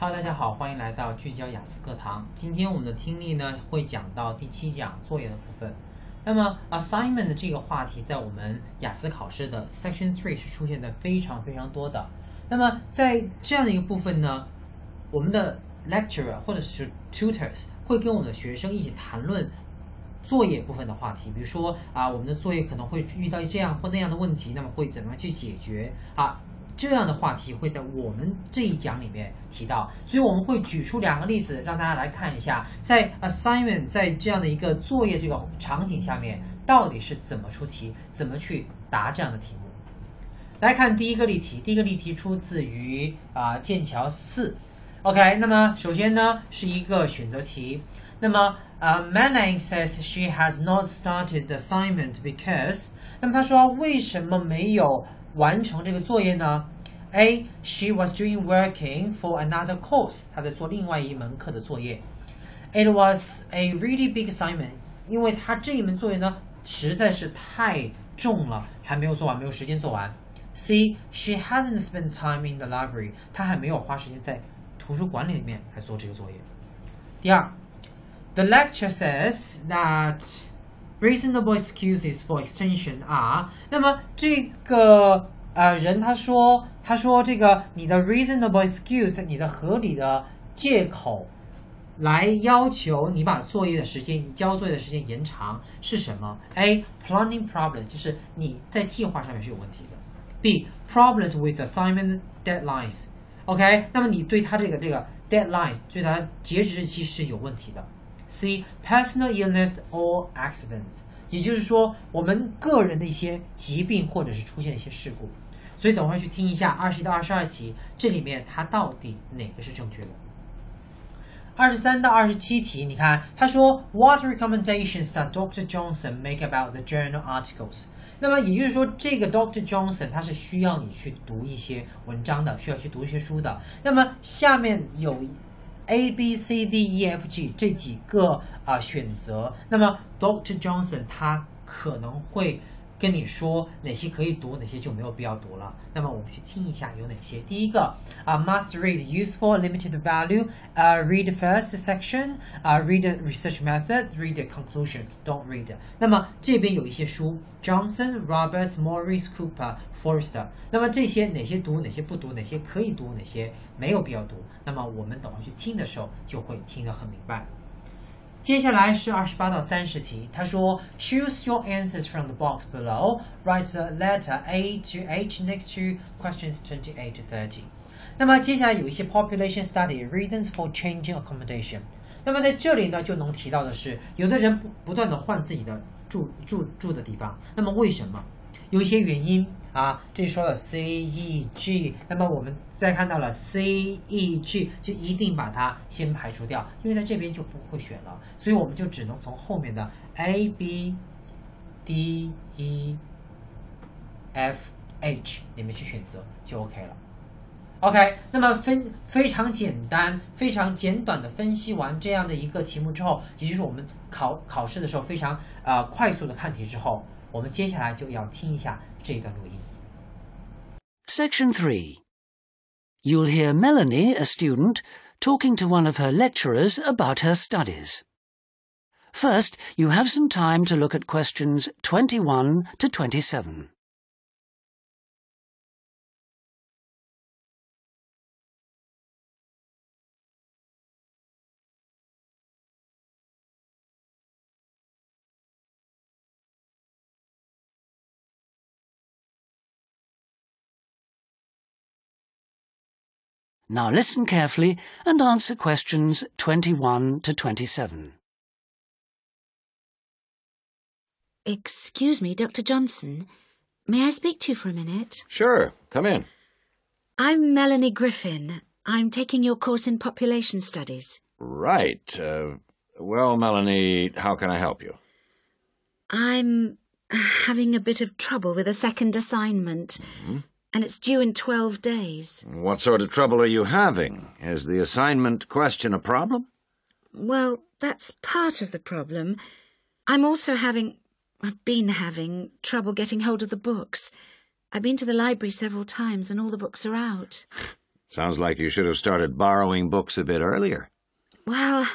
Hello， 大家好，欢迎来到聚焦雅思课堂。今天我们的听力呢会讲到第7讲作业的部分。那么 assignment 的这个话题在我们雅思考试的 section 3是出现的非常多的。那么在这样的一个部分呢，我们的 lecturer 或者是 tutors 会跟我们的学生一起谈论作业部分的话题，比如说我们的作业可能会遇到这样或那样的问题，那么会怎么样去解决这样的话题会在我们这一讲里面提到，所以我们会举出2个例子让大家来看一下，在 assignment 在这样的一个作业这个场景下面，到底是怎么出题，怎么去答这样的题目。来看第一个例题，第一个例题出自于剑桥4。OK， 那么首先呢是一个选择题，那么Manning says she has not started the assignment because， 那么他说为什么没有完成这个作业呢？ A. She was working for another course， 她在做另外一门课的作业。 It was a really big assignment， 因为她这一门作业呢实在是太重了，还没有做完，没有时间做完。 C. She hasn't spent time in the library， 她还没有花时间在图书馆里面来做这个作业。第二， The lecturer says that reasonable excuses for extension are， 那么这个人他说这个你的 reasonable excuse， 你的合理的借口来要求你把作业的时间，你交作业的时间延长是什么？ A. Planning problem， 就是你在计划上面是有问题的。 B. Problems with assignment deadlines， OK， 那么你对他这个 deadline， 对他截止日期是有问题的。C. Personal illness or accident， 也就是说我们个人的一些疾病或者是出现一些事故。所以等会去听一下21到22题，这里面它到底哪个是正确的。23到27题，你看他说 What recommendations does Dr. Johnson make about the journal articles？ 那么也就是说这个 Dr. Johnson 他是需要你去读一些文章的，需要去读一些书的。那么下面有A B C D E F G 这几个选择，那么 Dr. Johnson 他可能会跟你说哪些可以读，哪些就没有必要读了。那么我们去听一下有哪些。第一个must read useful limited value， read first section， read the research method， read the conclusion， don't read。 那么这边有一些书 Johnson、Roberts、Morris、Cooper、Forster， 那么这些哪些读，哪些不读，哪些可以读，哪些没有必要读，那么我们等会去听的时候就会听得很明白。接下来是28到30题，他说 Choose your answers from the box below. Write the letter A to H next to questions 28 to 30. 那么接下来有一些 population study reasons for changing accommodation。那么在这里呢，就能提到的是，有的人不断的换自己的住的地方，那么为什么？有一些原因这里说了 C E G， 那么我们再看到了 C E G 就一定把它先排除掉，因为在这边就不会选了，所以我们就只能从后面的 A B D E F H 里面去选择就 OK 了。OK， 那么非常简单、非常简短的分析完这样的一个题目之后，也就是我们考试的时候非常快速的看题之后，我们接下来就要听一下这一段录音。Section 3. You'll hear Melanie, a student, talking to one of her lecturers about her studies. First, you have some time to look at questions 21 to 27. Now listen carefully and answer questions 21 to 27. Excuse me, Dr. Johnson. May I speak to you for a minute? Sure. Come in. I'm Melanie Griffin. I'm taking your course in population studies. Right. Well, Melanie, how can I help you? I'm having a bit of trouble with a second assignment. Mm-hmm. And it's due in 12 days. What sort of trouble are you having? Is the assignment question a problem? Well, that's part of the problem. I've been having trouble getting hold of the books. I've been to the library several times and all the books are out. Sounds like you should have started borrowing books a bit earlier. Well,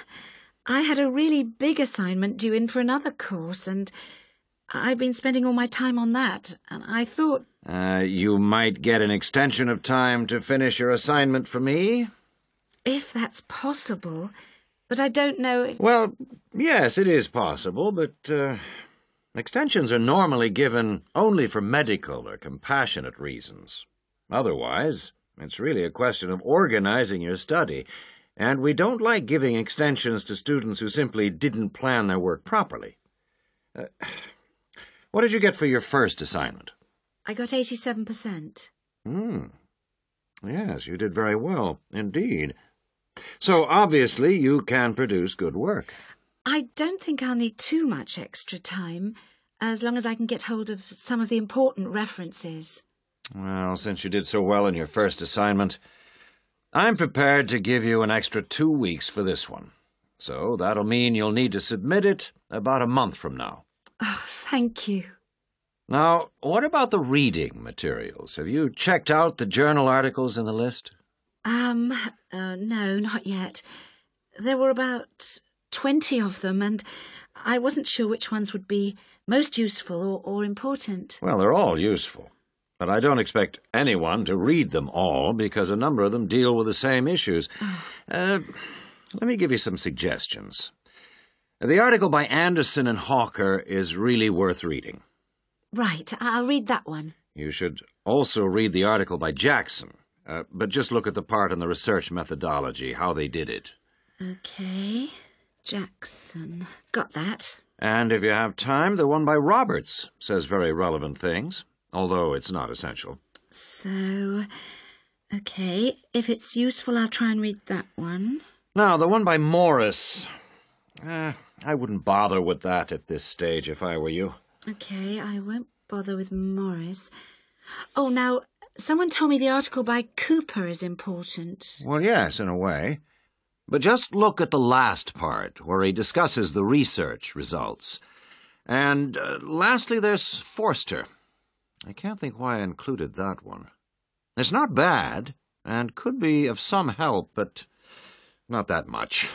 I had a really big assignment due in for another course, and I've been spending all my time on that, and I thought... You might get an extension of time to finish your assignment for me? If that's possible, but I don't know if... Well, yes, it is possible, but extensions are normally given only for medical or compassionate reasons. Otherwise, it's really a question of organizing your study, and we don't like giving extensions to students who simply didn't plan their work properly. What did you get for your first assignment? I got 87%. Yes, you did very well, indeed. So, obviously, you can produce good work. I don't think I'll need too much extra time, as long as I can get hold of some of the important references. Well, since you did so well in your first assignment, I'm prepared to give you an extra 2 weeks for this one. So that'll mean you'll need to submit it about a month from now. Oh, thank you. Now, what about the reading materials? Have you checked out the journal articles in the list? No, not yet. There were about 20 of them, and I wasn't sure which ones would be most useful or important. Well, they're all useful, but I don't expect anyone to read them all because a number of them deal with the same issues. Let me give you some suggestions. The article by Anderson and Hawker is really worth reading. Right, I'll read that one. You should also read the article by Jackson, but just look at the part on the research methodology, how they did it. Okay, Jackson. Got that. And if you have time, the one by Roberts says very relevant things, although it's not essential. So, okay, if it's useful, I'll try and read that one. Now, the one by Morris, I wouldn't bother with that at this stage if I were you. Okay, I won't bother with Morris. Oh, now, someone told me the article by Cooper is important. Well, yes, in a way. But just look at the last part, where he discusses the research results. And lastly, there's Forster. I can't think why I included that one. It's not bad, and could be of some help, but not that much.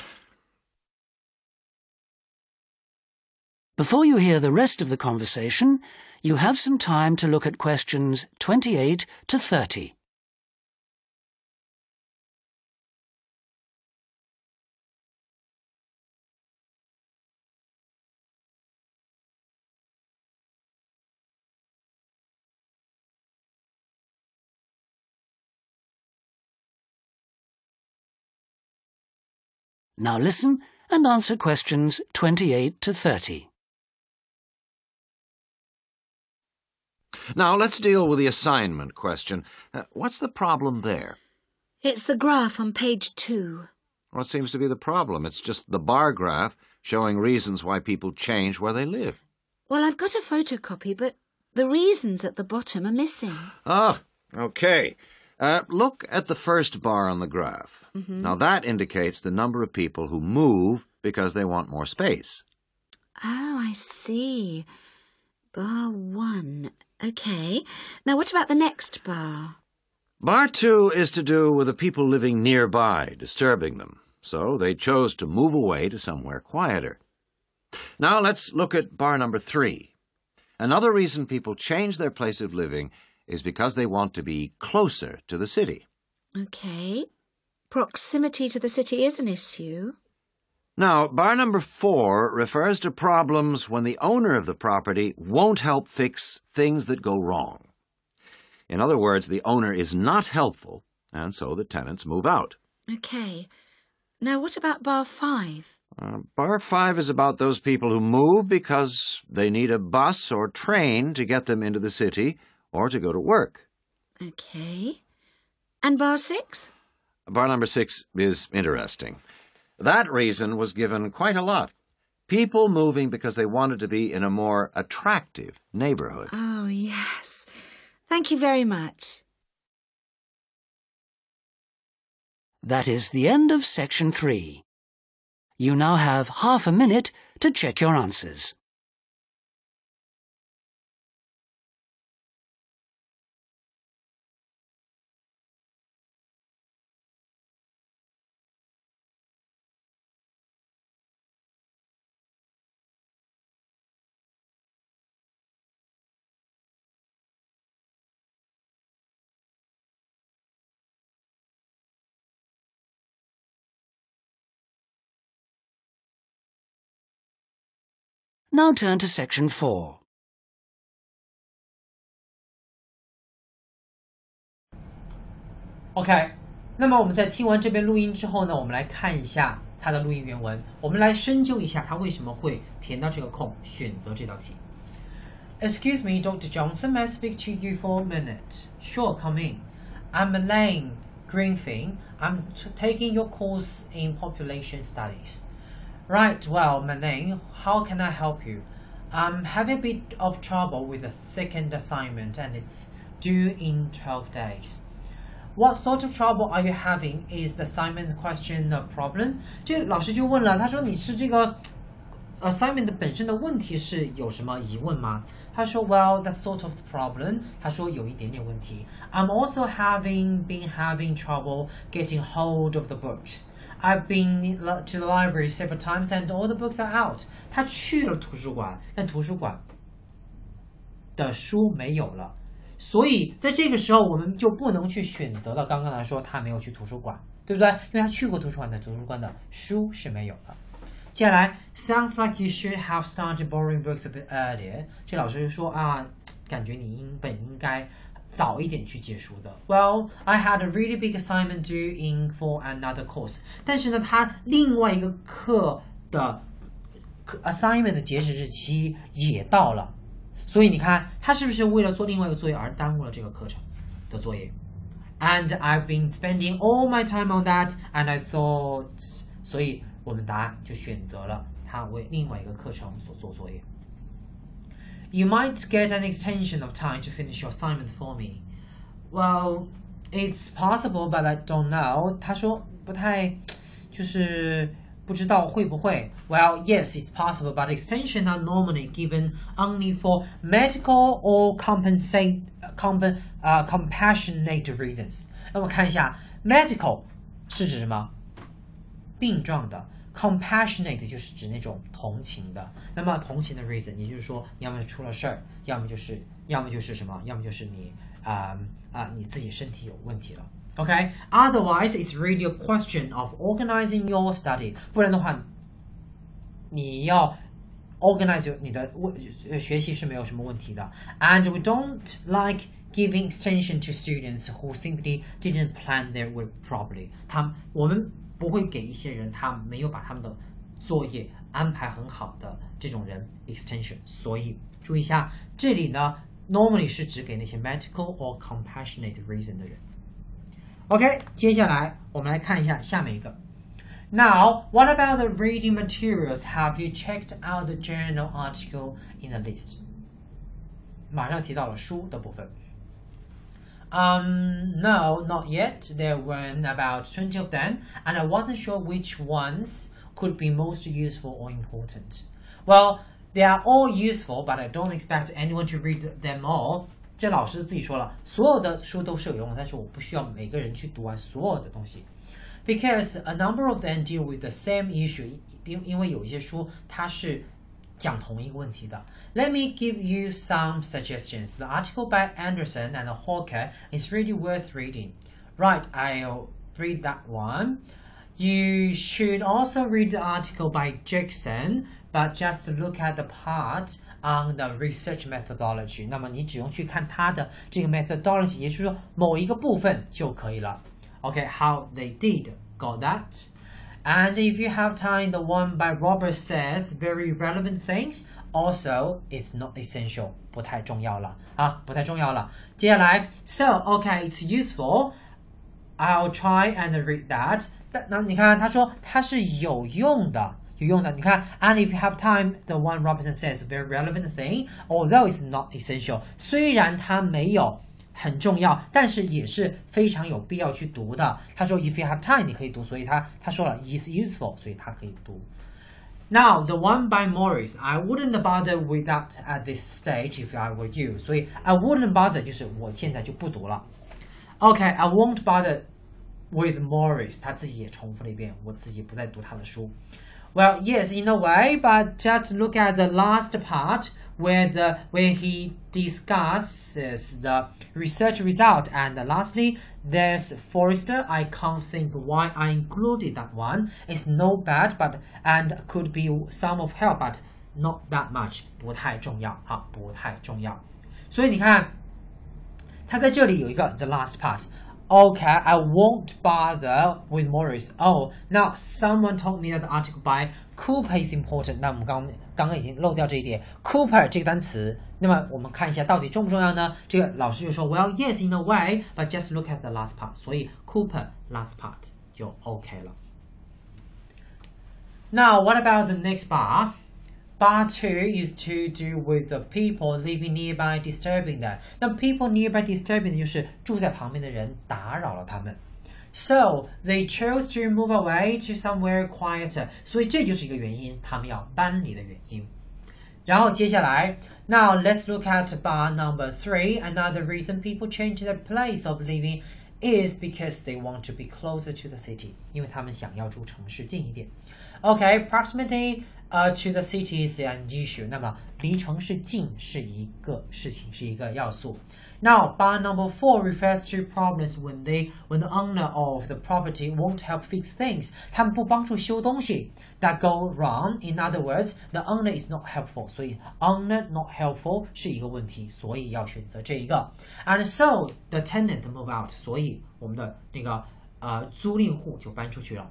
Before you hear the rest of the conversation, you have some time to look at questions 28 to 30. Now listen and answer questions 28 to 30. Now, let's deal with the assignment question. What's the problem there? It's the graph on page 2. What seems to be the problem? It's just the bar graph showing reasons why people change where they live. Well, I've got a photocopy, but the reasons at the bottom are missing. Ah, okay. Look at the first bar on the graph. Now, that indicates the number of people who move because they want more space. Oh, I see. Bar 1. Okay. Now, what about the next bar? Bar 2 is to do with the people living nearby, disturbing them. So they chose to move away to somewhere quieter. Now let's look at bar number 3. Another reason people change their place of living is because they want to be closer to the city. Okay. Proximity to the city is an issue. Now, bar number 4 refers to problems when the owner of the property won't help fix things that go wrong. In other words, the owner is not helpful, and so the tenants move out. Okay. Now, what about bar 5? Bar 5 is about those people who move because they need a bus or train to get them into the city or to go to work. Okay. And bar 6? Bar number 6 is interesting. That reason was given quite a lot. People moving because they wanted to be in a more attractive neighborhood. Oh, yes. Thank you very much. That is the end of section 3. You now have half a minute to check your answers. Now turn to Section 4. OK， 那么我们在听完这遍录音之后呢，我们来看一下它的录音原文，我们来深究一下它为什么会填到这个空，选择这道题。Excuse me, Dr. Johnson, may I speak to you for a minute? Sure, come in. I'm Elaine Greenfin. I'm taking your course in population studies. Right, well, Elaine, how can I help you? I'm having a bit of trouble with the second assignment and it's due in 12 days. What sort of trouble are you having? Is the assignment question a problem? 这老师就问了，他说你是这个 assignment 本身的问题是有什么疑问吗？他说 Well, that's sort of the problem. 他说有一点点问题。I'm also been having trouble getting hold of the books. I've been to the library several times and all the books are out. 他去了图书馆，但图书馆的书没有了。所以在这个时候，我们就不能去选择了。刚刚来说，他没有去图书馆，对不对？因为他去过图书馆的，图书馆的书是没有的。接下来 ，Sounds like you should have started borrowing books a bit earlier。这老师就说啊，感觉你应该早一点去借书的。Well, I had a really big assignment due in for another course。但是呢，他另外一个课的 assignment 的截止日期也到了。所以你看，他是不是为了做另外一个作业而耽误了这个课程的作业 ？And I've been spending all my time on that, and I thought， 所以我们答案就选择了他为另外一个课程所做作业。You might get an extension of time to finish your assignment for me. Well, it's possible, but I don't know. 他说不太，就是不知道会不会。Well, yes, it's possible, but extensions are normally given only for medical or compassionate reasons. 那么看一下 medical 是指什么？病状的。compassionate 就是指那种同情的。那么同情的 reason， 也就是说，要么是出了事儿，要么就是什么，要么就是你你自己身体有问题了。Okay, otherwise it's really a question of organizing your study. 不然的话，你要 organize 你的学习是没有什么问题的。And we don't like giving extension to students who simply didn't plan their work properly. 我们不会给一些人他没有把他们的作业安排很好的这种人 extension。所以注意一下，这里呢 normally 是指给那些 medical or compassionate reason 的人。OK， 接下来我们来看一下下面一个。Now, what about the reading materials? Have you checked out the journal article in the list? 马上提到了书的部分。No, not yet. There were about 20 of them, and I wasn't sure which ones could be most useful or important. Well, they are all useful, but I don't expect anyone to read them all. 这老师自己说了，所有的书都是有用的，但是我不需要每个人去读完所有的东西。Because a number of them deal with the same issue， 因为有一些书它是讲同一个问题的。Let me give you some suggestions. The article by Anderson and Hawker is really worth reading. Right, I'll read that one. You should also read the article by Jackson, but just look at the part on the research methodology. 那么你只用去看它的这个 methodology， 也就是说某一个部分就可以了。Okay, how they did. Got that? And if you have time, the one by Robert says very relevant things. Also, it's not essential. 不太重要了啊，不太重要了。接下来 ，So, okay, it's useful. I'll try and read that. 那你看，他说它是有用的。有用的，你看 ，and if you have time, the one Robertson says very relevant thing, although it's not essential. 虽然它没有很重要，但是也是非常有必要去读的。他说 if you have time 你可以读，所以他说了 is useful， 所以他可以读。Now the one by Morris, I wouldn't bother with that at this stage if I were you. 所以 I wouldn't bother 就是我现在就不读了。Okay, I won't bother with Morris. 他自己也重复了一遍，我自己不再读他的书。Well, yes, in a way, but just look at the last part where he discusses the research result. And lastly, there's Forrester. I can't think why I included that one. It's no bad, and could be some of help, but not that much 不太重要啊，不太重要。所以你看，它在这里有一个 the last part。Okay, I won't bother with Morris. Oh, now someone told me that the article by Cooper is important. 那我们刚刚已经漏掉这一点 ，Cooper 这个单词。那么我们看一下到底重不重要呢？这个老师就说 ，Well, yes, in a way, but just look at the last part. 所以 Cooper last part 就 OK 了。Now, what about the next bar? Bar 2 is to do with the people living nearby disturbing them. 那 people nearby disturbing 就是住在旁边的人打扰了他们。So they chose to move away to somewhere quieter. 所以这就是一个原因，他们要搬离的原因。然后接下来 ，Now let's look at bar number 3. Another reason people change their place of living is because they want to be closer to the city. 因为他们想要住城市近一点。Okay, proximity to the city is an issue. 那么离城市近是一个事情，是一个要素。Now, bar number 4 refers to problems when the owner of the property won't help fix things. 他们不帮助修东西 that go wrong. In other words, the owner is not helpful. 所以 owner not helpful 是一个问题，所以要选择这一个。And so the tenant move out. 所以我们的那个租赁户就搬出去了。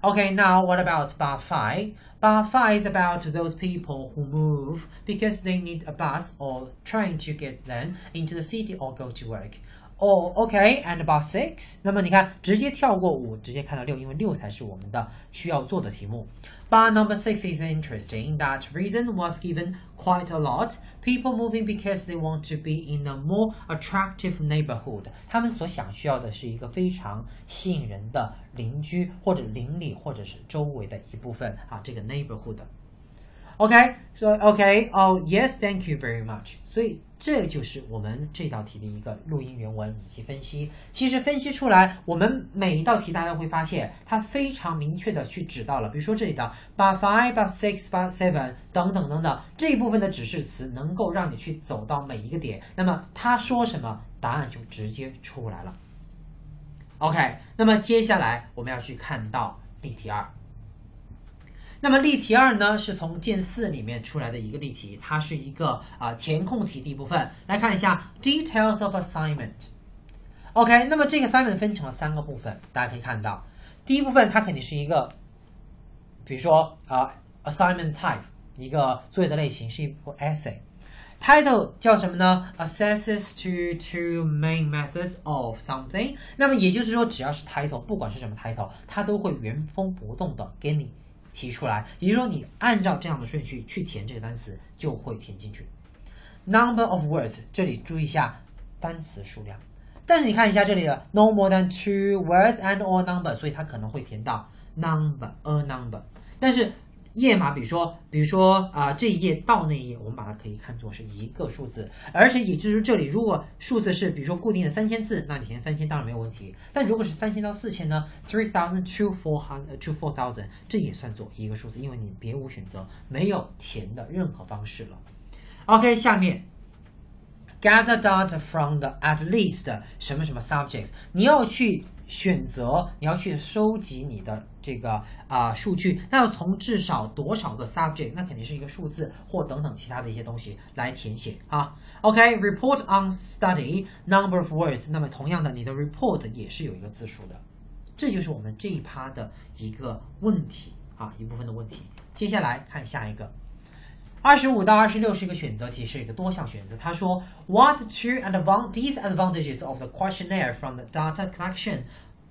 Okay, now what about bar 5? Bar 5 is about those people who move because they need a bus or train to get them into the city or go to work. Oh, okay, and bar 6? 那么你看，直接跳过5，直接看到6，因为6才是我们的需要做的题目。Bar number 6 is interesting. That reason was given quite a lot. People moving because they want to be in a more attractive neighborhood. 他们所想需要的是一个非常吸引人的邻居或者邻里或者是周围的一部分啊，这个 neighborhood。Okay, so okay, oh yes, thank you very much. 所以这就是我们这道题的一个录音原文以及分析。其实分析出来，我们每一道题大家会发现，它非常明确的去指到了，比如说这里的 bar 5, bar 6, bar 7等等等等这一部分的指示词，能够让你去走到每一个点。那么他说什么，答案就直接出来了。OK， 那么接下来我们要去看到例题2。那么例题2呢，是从件4里面出来的一个例题，它是一个填空题的一部分。来看一下 details of assignment。OK， 那么这个 assignment 分成了3个部分，大家可以看到，第一部分它肯定是一个，比如说assignment type， 一个作业的类型是一部 essay。Title 叫什么呢 ？Accesses to two main methods of something。那么也就是说，只要是 title， 不管是什么 title， 它都会原封不动的给你提出来。也就是说，你按照这样的顺序去填这个单词，就会填进去。Number of words， 这里注意一下单词数量。但是你看一下这里的 no more than 2 words and or number， 所以它可能会填到 a number。但是页码，比如说这一页到那一页，我们把它可以看作是一个数字，而且也就是这里，如果数字是比如说固定的3000字，那你填3000当然没有问题。但如果是3000到4000呢 ，3000 to 4000，这也算作一个数字，因为你别无选择，没有填的任何方式了。OK， 下面 gather data from the at least 什么什么 subjects， 你要去选择，你要去收集你的这个数据，那要从至少多少个 subject， 那肯定是一个数字或等等其他的一些东西来填写啊。OK， report on study number of words， 那么同样的，你的 report 也是有一个字数的，这就是我们这一趴的一个问题啊，一部分的问题。接下来看下一个。25到26是一个选择题，是一个多项选择。他说 ，What two disadvantages of the questionnaire from the data collection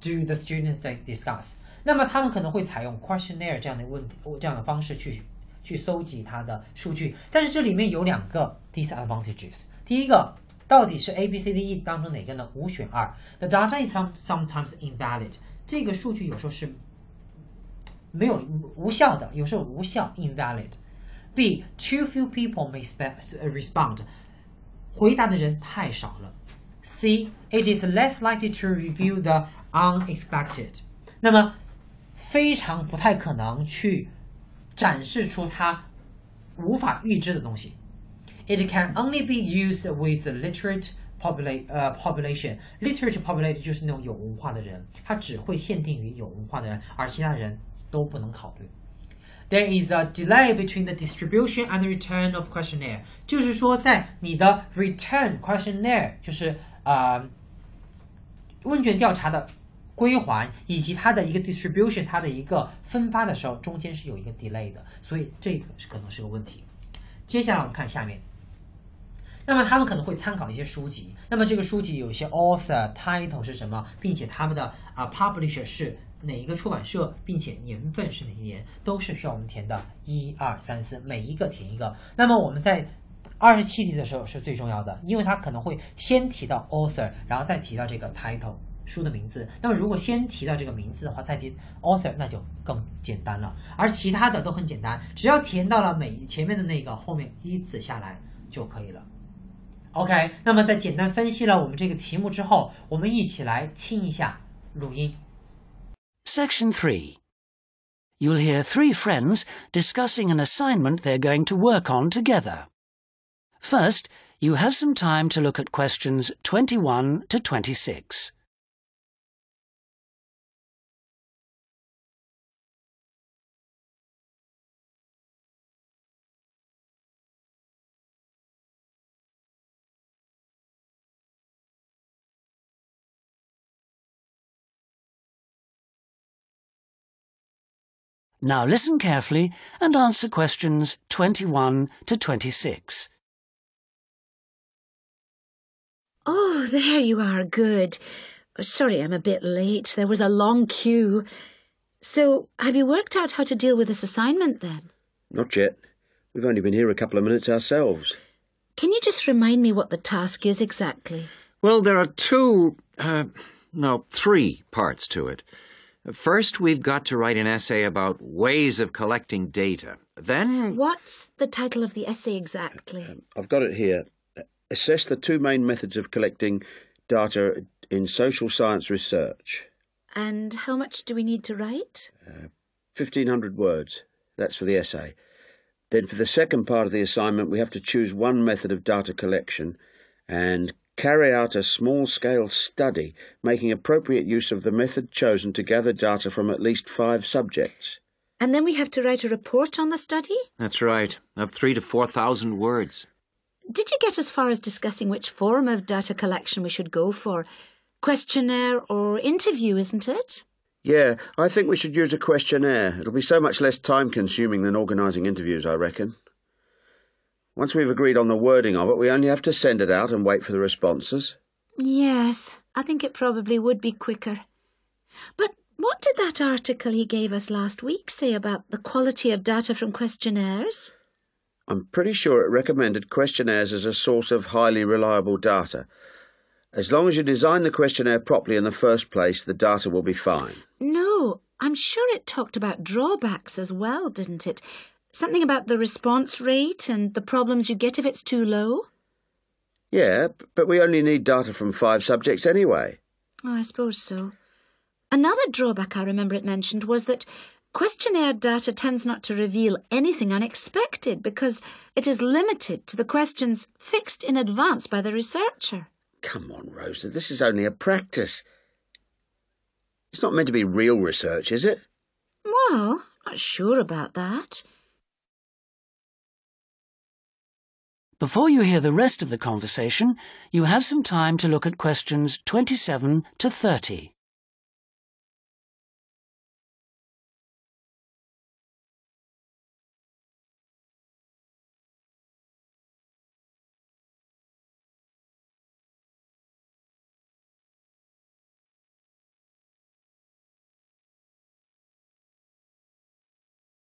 do the students discuss？ 那么他们可能会采用 questionnaire 这样的问题，这样的方式去搜集它的数据。但是这里面有2个 disadvantages。第一个，到底是 A、B、C、D、E 当中哪个呢？5选2。The data is sometimes invalid。这个数据有时候是没有无效的，有时候无效 invalid。B. Too few people may respond. 回答的人太少了。C. It is less likely to reveal the unexpected. 那么非常不太可能去展示出它无法预知的东西。It can only be used with the literate population. Literate population 就是那种有文化的人，它只会限定于有文化的人，而其他人都不能考虑。There is a delay between the distribution and the return of questionnaire， 就是说在你的 return questionnaire， 就是问卷调查的归还以及它的一个 distribution， 它的一个分发的时候，中间是有一个 delay 的，所以这个可能是个问题。接下来我们看下面，那么他们可能会参考一些书籍，那么这个书籍有一些 author title 是什么，并且他们的publisher 是哪一个出版社，并且年份是哪一年，都是需要我们填的1、2、3、4，每一个填一个。那么我们在27题的时候是最重要的，因为它可能会先提到 author， 然后再提到这个 title 书的名字。那么如果先提到这个名字的话，再提 author， 那就更简单了。而其他的都很简单，只要填到了前面的那个，后面依次下来就可以了。OK， 那么在简单分析了我们这个题目之后，我们一起来听一下录音。Section 3. You'll hear 3 friends discussing an assignment they're going to work on together. First, you have some time to look at questions 21 to 26. Now listen carefully and answer questions 21 to 26. Oh, there you are. Good. Sorry, I'm a bit late. There was a long queue. So, have you worked out how to deal with this assignment then? Not yet. We've only been here a couple of minutes ourselves. Can you just remind me what the task is exactly? Well, there are 3 parts to it. First, we've got to write an essay about ways of collecting data. Then... What's the title of the essay exactly? I've got it here. Assess the 2 main methods of collecting data in social science research. And how much do we need to write? 1,500 words. That's for the essay. Then for the second part of the assignment, we have to choose one method of data collection and carry out a small-scale study, making appropriate use of the method chosen to gather data from at least 5 subjects. And then we have to write a report on the study? That's right, of 3,000 to 4,000 words. Did you get as far as discussing which form of data collection we should go for? Questionnaire or interview, isn't it? Yeah, I think we should use a questionnaire. It'll be so much less time-consuming than organising interviews, I reckon. Once we've agreed on the wording of it, we only have to send it out and wait for the responses. Yes, I think it probably would be quicker. But what did that article he gave us last week say about the quality of data from questionnaires? I'm pretty sure it recommended questionnaires as a source of highly reliable data. As long as you design the questionnaire properly in the first place, the data will be fine. No, I'm sure it talked about drawbacks as well, didn't it? Something about the response rate and the problems you get if it's too low? Yeah, but we only need data from 5 subjects anyway. Oh, I suppose so. Another drawback I remember it mentioned was that questionnaire data tends not to reveal anything unexpected because it is limited to the questions fixed in advance by the researcher. Come on, Rosa, this is only a practice. It's not meant to be real research, is it? Well, not sure about that. Before you hear the rest of the conversation, you have some time to look at questions 27 to 30.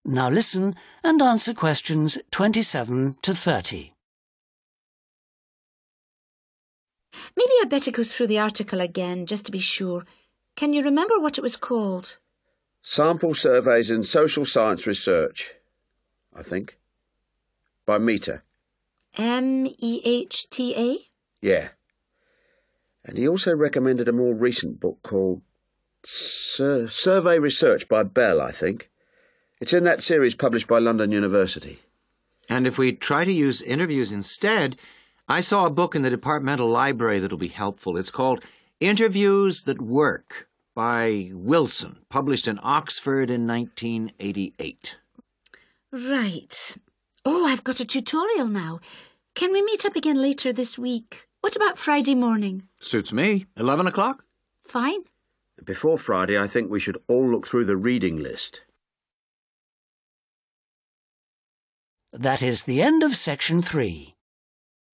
Now listen and answer questions 27 to 30. Maybe I'd better go through the article again, just to be sure. Can you remember what it was called? Sample Surveys in Social Science Research, I think. By Mehta. M-E-H-T-A? Yeah. And he also recommended a more recent book called Survey Research by Bell, I think. It's in that series published by London University. And if we try to use interviews instead, I saw a book in the departmental library that'll be helpful. It's called Interviews That Work by Wilson, published in Oxford in 1988. Right. Oh, I've got a tutorial now. Can we meet up again later this week? What about Friday morning? Suits me. 11 o'clock? Fine. Before Friday, I think we should all look through the reading list. That is the end of section 3.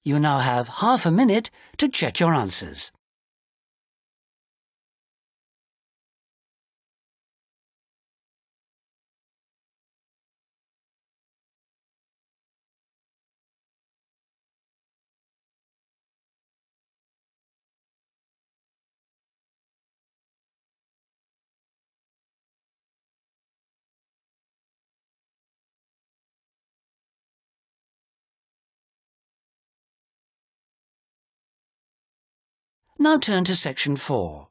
You now have half a minute to check your answers. Now turn to section 4.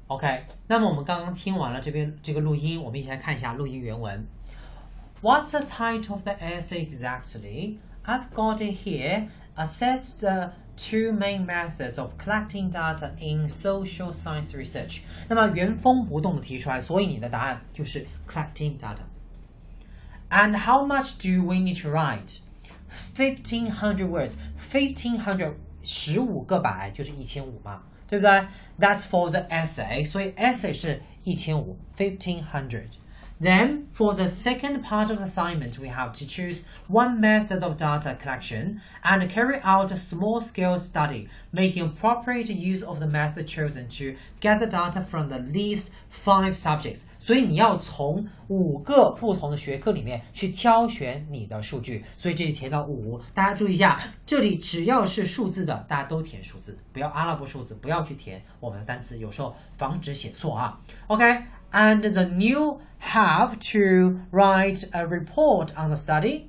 OK， 那么我们刚刚听完了这个录音，我们一起来看一下录音原文。What's the title of the essay exactly? I've got it here. Assess the two main methods of collecting data in social science research. 那么原封不动的提出来，所以你的答案就是 collecting data。And how much do we need to write? 1,500 words. 1,500 15个百就是1500嘛，对不对 ？That's for the essay. 所以 essay 是1500 1,500. Then, for the second part of the assignment, we have to choose one method of data collection and carry out a small-scale study, making appropriate use of the method chosen to gather data from the least 5 subjects. 所以你要从5个不同的学科里面去挑选你的数据。所以这里填到5，大家注意一下，这里只要是数字的，大家都填数字，不要阿拉伯数字，不要去填我们的单词，有时候防止写错啊。OK。And then you have to write a report on the study.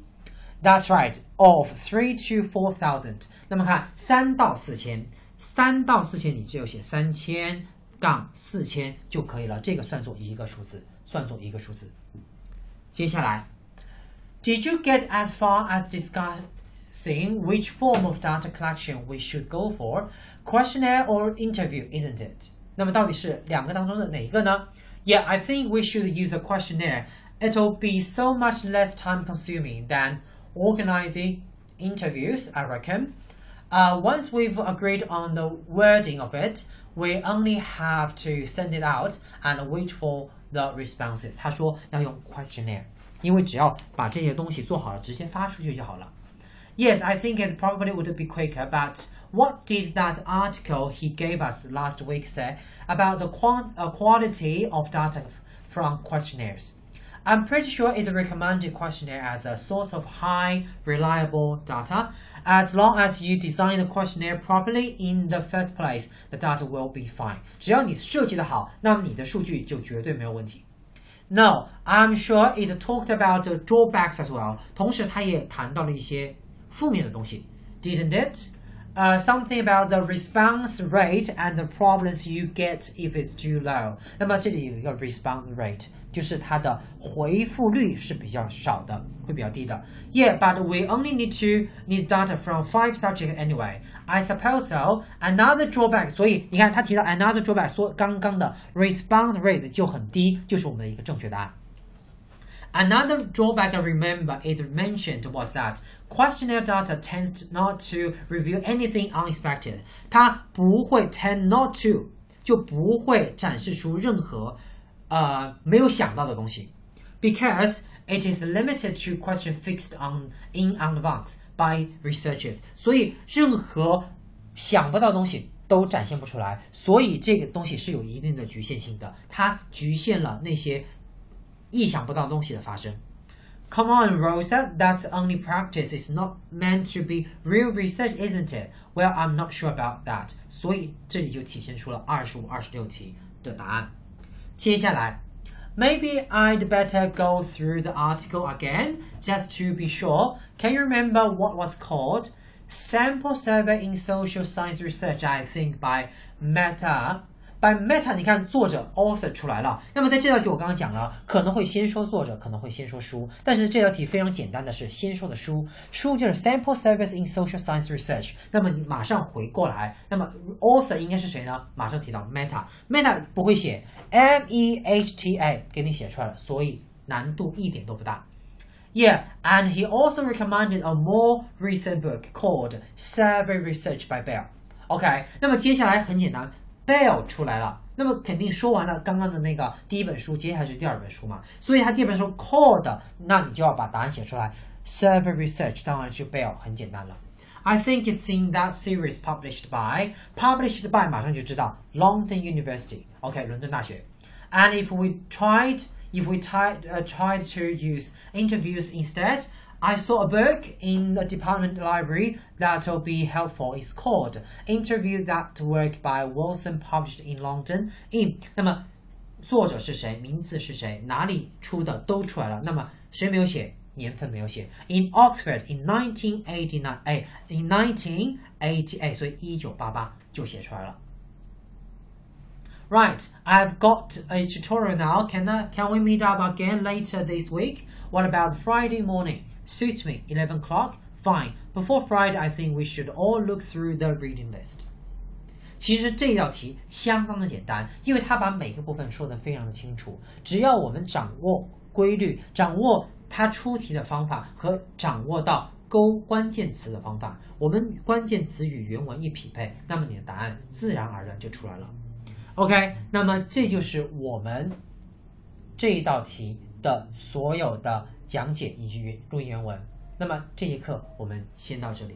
That's right, of 3,000 to 4,000. 那么看3到4千，3到4千你只有写3000杠4000就可以了，这个算作一个数字，接下来 Did you get as far as discussing which form of data collection we should go for? Questionnaire or interview, isn't it? 那么到底是两个当中的哪一个呢？Yeah, I think we should use a questionnaire. It'll be so much less time-consuming than organizing interviews, I reckon. Once we've agreed on the wording of it, we only have to send it out and wait for the responses. 他说要用 questionnaire, 因为只要把这些东西做好了，直接发出去就好了。Yes, I think it probably would be quicker, but what did that article he gave us last week say about the quality of data from questionnaires? I'm pretty sure it recommended questionnaire as a source of high, reliable data. As long as you design the questionnaire properly in the first place, the data will be fine. 只要你设计得好，那么你的数据就绝对没有问题。No, I'm sure it talked about the drawbacks as well. 同时，它也谈到了一些负面的东西 ，didn't it? Something about the response rate and the problems you get if it's too low. 那么这里有一个 response rate， 就是它的回复率是比较少的，会比较低的。Yeah, but we only need data from 5 subjects anyway. I suppose so. Another drawback， 所以你看他提到 another drawback， 说刚刚的 response rate 就很低，就是我们的一个正确答案。Another drawback I remember it mentioned was that questionnaire data tends not to reveal anything unexpected. 它不会 tend not to 就不会展示出任何没有想到的东西 because it is limited to questions fixed in advance by researchers. 所以任何想不到的东西都展现不出来，所以这个东西是有一定的局限性的，它局限了那些意想不到东西的发生。Come on, Rosa, that's only practice. It's not meant to be real research, isn't it? Well, I'm not sure about that. 所以这里就体现出了25、26题的答案。接下来 Maybe I'd better go through the article again, just to be sure. Can you remember what was called? Sample Survey in Social Science Research, I think, by by meta， 你看作者 author 出来了。那么在这道题我刚刚讲了，可能会先说作者，可能会先说书，但是这道题非常简单的是先说的书，书就是 sample service in social science research。那么你马上回过来，那么 author 应该是谁呢？马上提到 meta 不会写 meta 给你写出来了，所以难度一点都不大。Yeah, and he also recommended a more recent book called Survey Research by Bell。OK， 那么接下来很简单 ，Bell 出来了，那么肯定说完了刚刚的那个第一本书，接下来是第二本书嘛，所以他第二本书 called， 那你就要把答案写出来。Survey Research 当然是 Bell， 很简单了。I think it's in that series published by 马上就知道 London University，OK， 伦敦大学。And if we tried to use interviews instead, I saw a book in the department library that will be helpful. It's called Interview That Work by Wilson, published in London. 那么作者是谁？名字是谁？哪里出的都出来了。那么谁没有写？年份没有写。In Oxford in 1989， in 1988， 所以1988就写出来了。Right, I've got a tutorial now. Can we meet up again later this week? What about Friday morning? Suits me, 11 o'clock? Fine. Before Friday, I think we should all look through the reading list. 其实这道题相当的简单，因为它把每个部分说得非常的清楚。只要我们掌握规律，掌握它出题的方法和掌握到勾关键词的方法，我们关键词与原文一匹配，那么你的答案自然而然就出来了。OK， 那么这就是我们这一道题的所有的讲解以及录音原文。那么这节课我们先到这里。